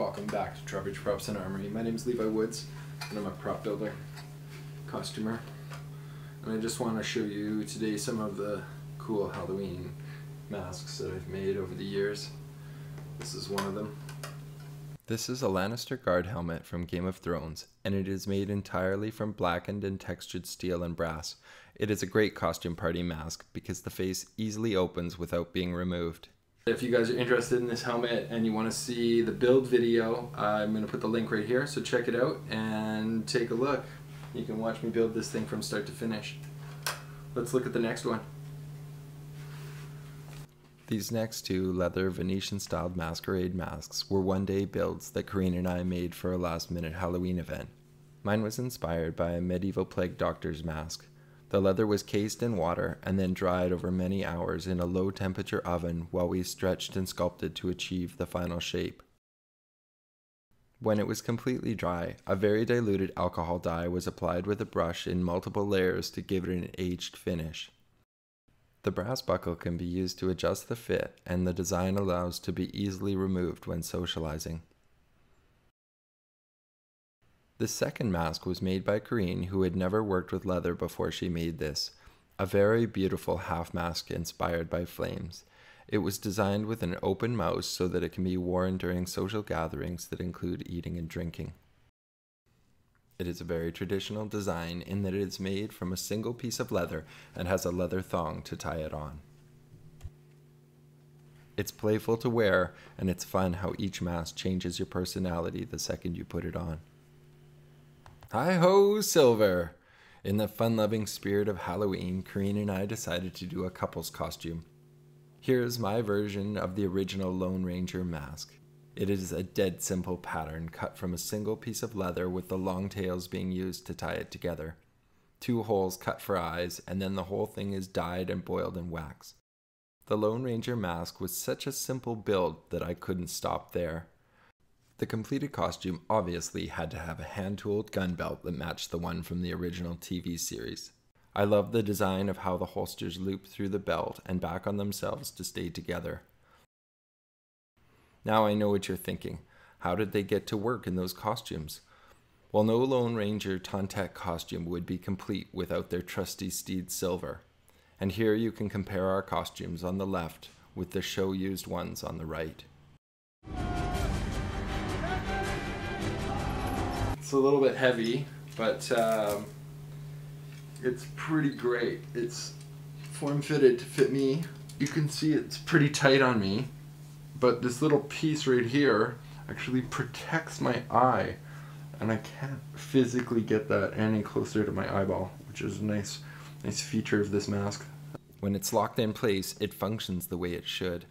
Welcome back to Drawbridge Props and Armory. My name is Levi Woods, and I'm a prop builder, costumer, and I just want to show you today some of the cool Halloween masks that I've made over the years. This is one of them. This is a Lannister guard helmet from Game of Thrones, and it is made entirely from blackened and textured steel and brass. It is a great costume party mask because the face easily opens without being removed. If you guys are interested in this helmet and you want to see the build video, I'm going to put the link right here, so check it out and take a look. You can watch me build this thing from start to finish. Let's look at the next one. These next two leather Venetian styled Masquerade masks were one-day builds that Corinne and I made for a last-minute Halloween event. Mine was inspired by a medieval plague doctor's mask. The leather was cased in water and then dried over many hours in a low-temperature oven while we stretched and sculpted to achieve the final shape. When it was completely dry, a very diluted alcohol dye was applied with a brush in multiple layers to give it an aged finish. The brass buckle can be used to adjust the fit, and the design allows to be easily removed when socializing. The second mask was made by Corinne, who had never worked with leather before she made this. A very beautiful half mask inspired by flames. It was designed with an open mouth so that it can be worn during social gatherings that include eating and drinking. It is a very traditional design in that it is made from a single piece of leather and has a leather thong to tie it on. It's playful to wear, and it's fun how each mask changes your personality the second you put it on. Hi-ho, Silver! In the fun-loving spirit of Halloween, Corinne and I decided to do a couple's costume. Here's my version of the original Lone Ranger mask. It is a dead simple pattern cut from a single piece of leather with the long tails being used to tie it together. 2 holes cut for eyes, and then the whole thing is dyed and boiled in wax. The Lone Ranger mask was such a simple build that I couldn't stop there. The completed costume obviously had to have a hand-tooled gun belt that matched the one from the original TV series. I love the design of how the holsters loop through the belt and back on themselves to stay together. Now I know what you're thinking. How did they get to work in those costumes? Well, no Lone Ranger Tontet costume would be complete without their trusty steed Silver. And here you can compare our costumes on the left with the show-used ones on the right. It's a little bit heavy, but it's pretty great. It's form-fitted to fit me. You can see it's pretty tight on me, but this little piece right here actually protects my eye, and I can't physically get that any closer to my eyeball, which is a nice feature of this mask. When it's locked in place, it functions the way it should.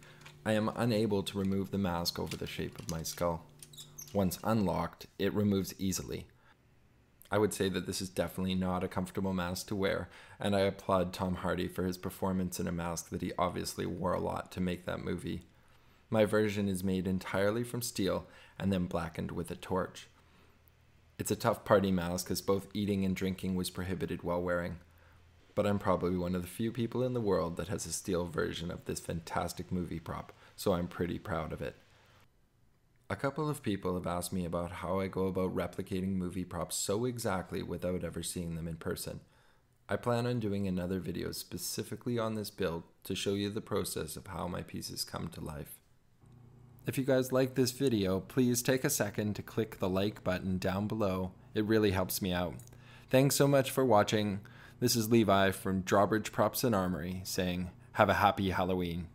I am unable to remove the mask over the shape of my skull. Once unlocked, it removes easily. I would say that this is definitely not a comfortable mask to wear, and I applaud Tom Hardy for his performance in a mask that he obviously wore a lot to make that movie. My version is made entirely from steel and then blackened with a torch. It's a tough party mask as both eating and drinking was prohibited while wearing, but I'm probably one of the few people in the world that has a steel version of this fantastic movie prop, so I'm pretty proud of it. A couple of people have asked me about how I go about replicating movie props so exactly without ever seeing them in person. I plan on doing another video specifically on this build to show you the process of how my pieces come to life. If you guys like this video, please take a second to click the like button down below. It really helps me out. Thanks so much for watching. This is Levi from Drawbridge Props and Armory saying, have a happy Halloween.